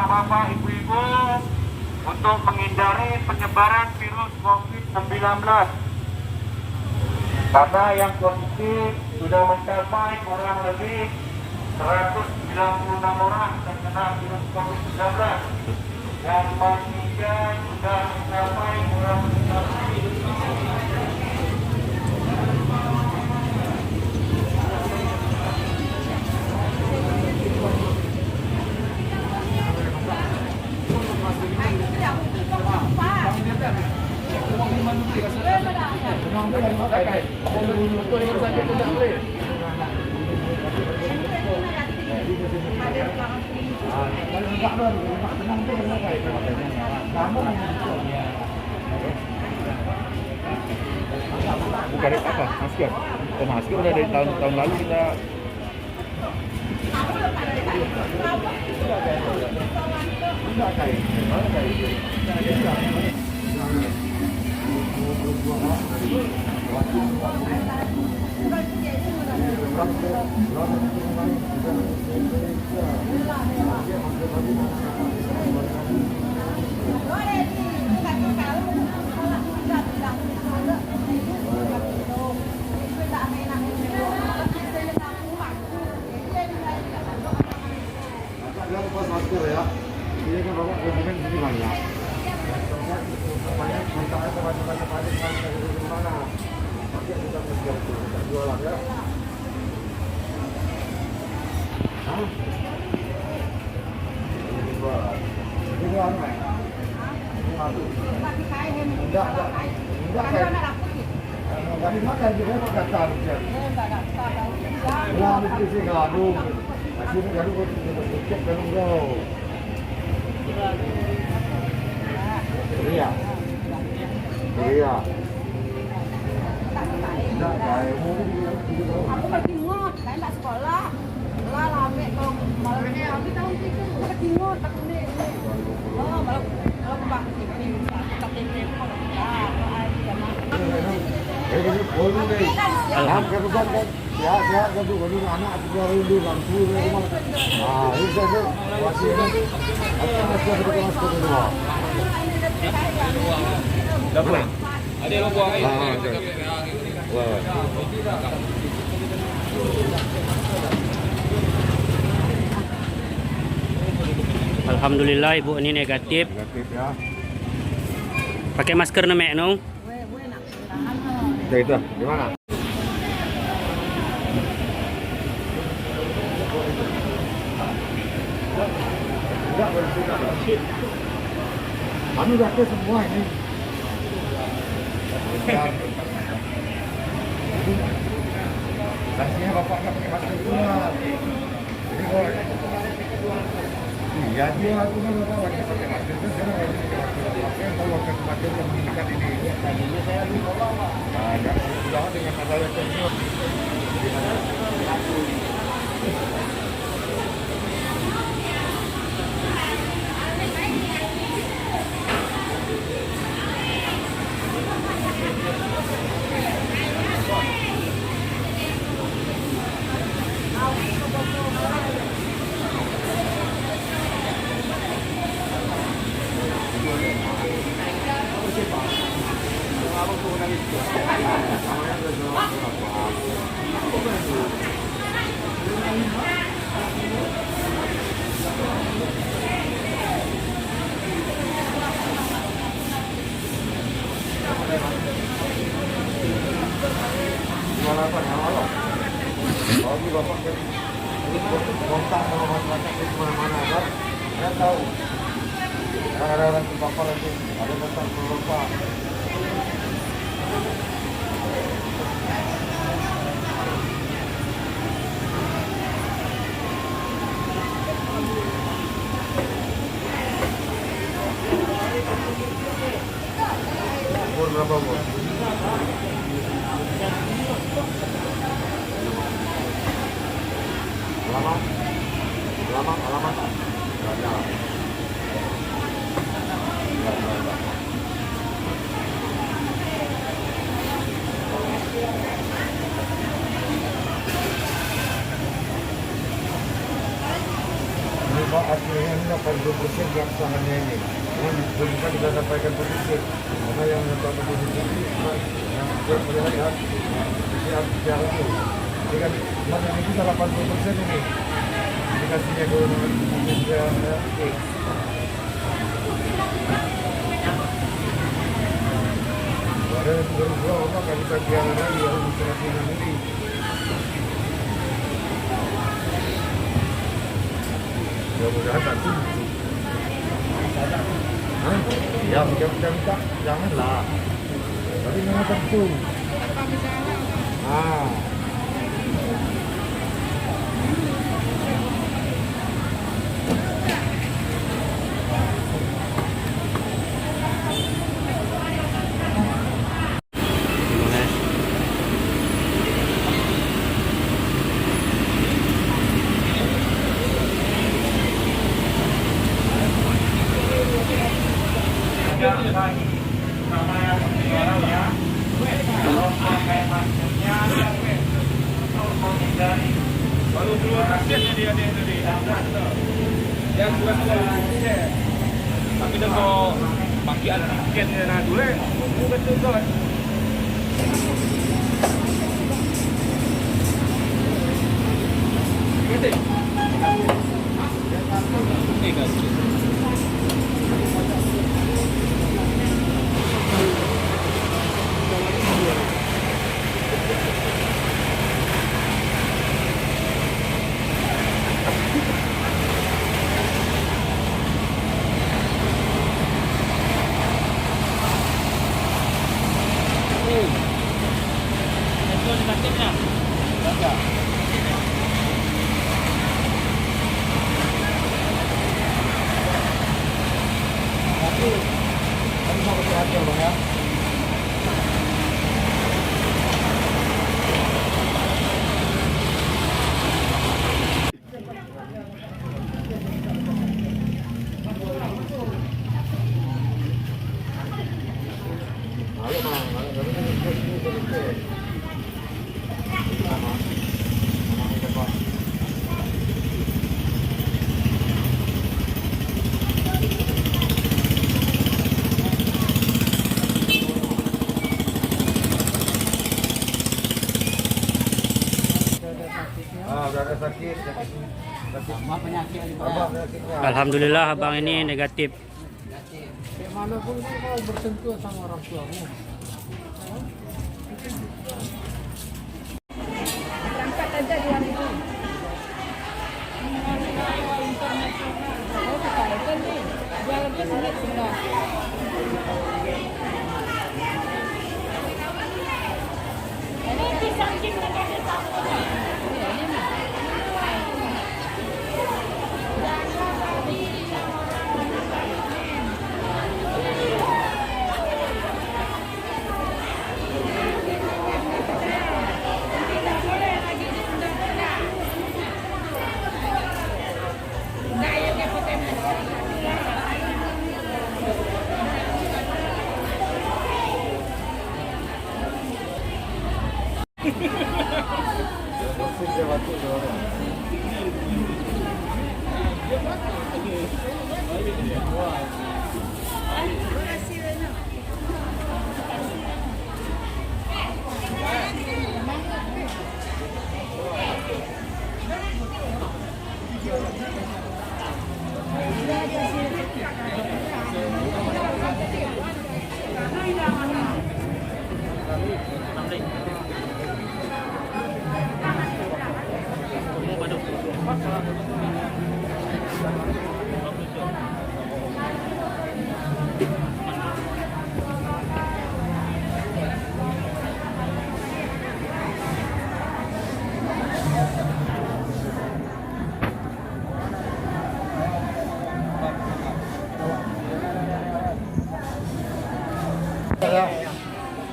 bapak-bapak, ibu-ibu untuk menghindari penyebaran virus COVID-19. Karena yang positif sudah mencapai kurang lebih 196 orang terkena virus COVID-19 dan meninggal sudah mencapai kurang lebih Bukan apa? Masker. Oh, masker udah dari tahun lalu kita. Masker ya, ini kan bapak dokumen ini banyak. Banyak minta apa macam-macam dari mana? Nanti kita kerja kita jualan ya. Hah? Ini jualan. Ini apa? Ini apa? Enggak. Dari mana juga mau daftar? Ya, mesti sih gaduh. Sini gaduh kok cek gaduh bro. Iya. Aku pergi ngot, saya tak sekolah. Lah lame kalau malam ini tapi tahun itu pergi ngot tak ini. Oh, malam Pak TV tak TV kalau Ya, gaduh anak juga rindu langsung rumah. Ah, ini saja masih ini. Masih ada masker kedua. Dapur. Ada yang buang air. Wah. Alhamdulillah ibu ini negatif. Negatif ya. Pakai masker na mek no? Itu gimana? Enggak bersih. Kami udah ke semua ini. Kasihnya bapak nggak pakai masker keluar. Jadi iya dia aku kan bapak wajib pakai masker itu saya wajib pakai masker. Saya kalau ke tempat yang meningkat ini. Tadinya saya lupa bapak. Ada sudah dengan masalah tersebut. Kalau bapak kontak sama masyarakat di mana-mana kan, saya tahu. Ada orang terpapar itu, ada datang ke lupa. Umur berapa bos? Alamat. Enggak. Ini Pak aslinya ini apa 80% pelaksananya ini. Memang bisa kita sampaikan positif. Karena yang menentukan positif ini yang melihat PCR itu. Jadi kan kemarin itu 80% ini indikasinya golongan Indonesia X. Ada yang berdua orang nggak bisa biara lagi harus karantina diri. Mudah-mudahan tak tumbuh. Ya, minta, janganlah. Tapi memang tentu. Sama yang ya, kalau pakai maskernya untuk menghindari. Baru keluar hasilnya dia tadi. Yang bukan hasil. Tapi dah kalau pakai antigennya nah dulu, betul kan? Gitu. Ini kan. Udah ada sakit. Sama penyakit Penyakitnya. Alhamdulillah abang ini negatif. Mana pun kau bersentuh sama orang tuamu. berangkat aja 2000. Jual lebih sulit sudah.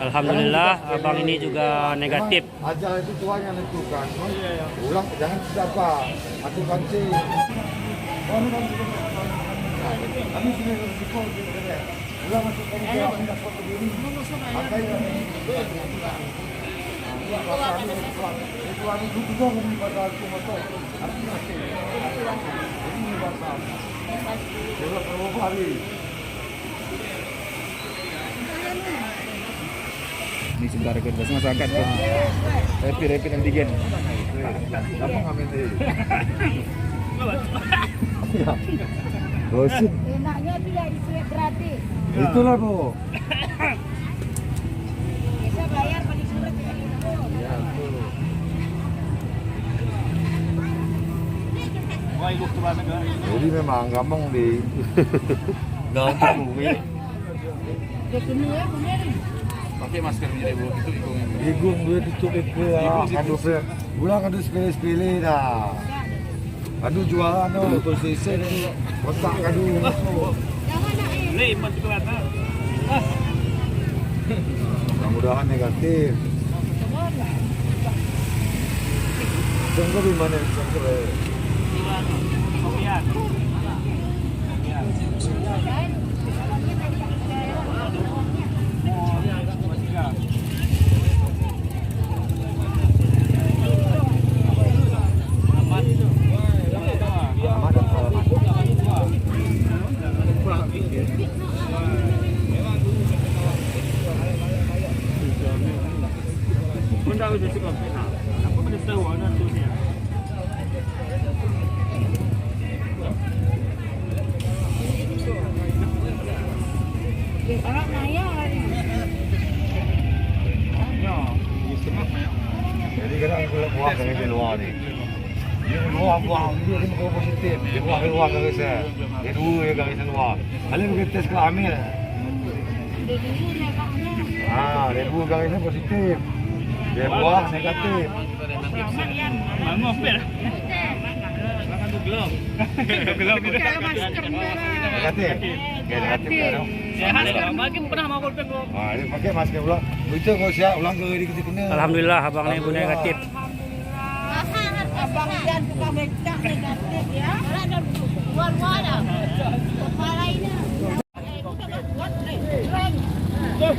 Alhamdulillah abang ini juga negatif. Ajal itu Tuhan yang tentukan. Ulang jangan siapa. Aku kanci. Kami sudah berisiko ulang masuk ke dalam tidak foto diri. Maka itu itu juga pada aku motor. Artinya ini bahasa. Dia berapa hari? Ni sebentar ke masyarakat tu. Rapid antigen. Apa ngamen ni? Ya. Bosin. Enaknya tidak diswab gratis. Itulah bu. Bisa bayar pada surat ya. Ya betul. Wah, ibu ketua negara. Jadi memang gampang di. Gampang mungkin. Dia kena ya punya ni. Pakai masker punya ibu itu ikungnya. Igung dia tutup itu lah. Kadu pe. Ulang kadu sepele-sepele dah. Kadu jualan tu betul sisen tu. Kotak kadu masuk. Ni empat kelas. Mudah-mudahan negatif. Tunggu di mana tunggu. Kopian. Benda itu cukup besar. Aku pada tahu ada tu dia. Orang Maya hari ni. Ya, di semua ya. Jadi kadang aku buah dari luar ni. Dia buah dia ni kau positif. Dia buah keluar dari saya. Dia dua ya dari luar. Kalau kita test ke Amir. Dia dulu dia kaknya. Dia dua dari saya positif. Dia buah negatif. Bangun apa dah? Makan tu gelap. Gelap ni. Kalau masker merah. Negatif. Okey, negatif dah. Sehat. Bagi pernah mau kolpek ko. Dia pakai masker pula. Itu kau siap ulang ke dia kita kena. Alhamdulillah abang ni pun negatif. Abang dan tukang becak negatif ya. Orang dah luar-luar dah. Kepala ini. Kita dah buat tren. Ya.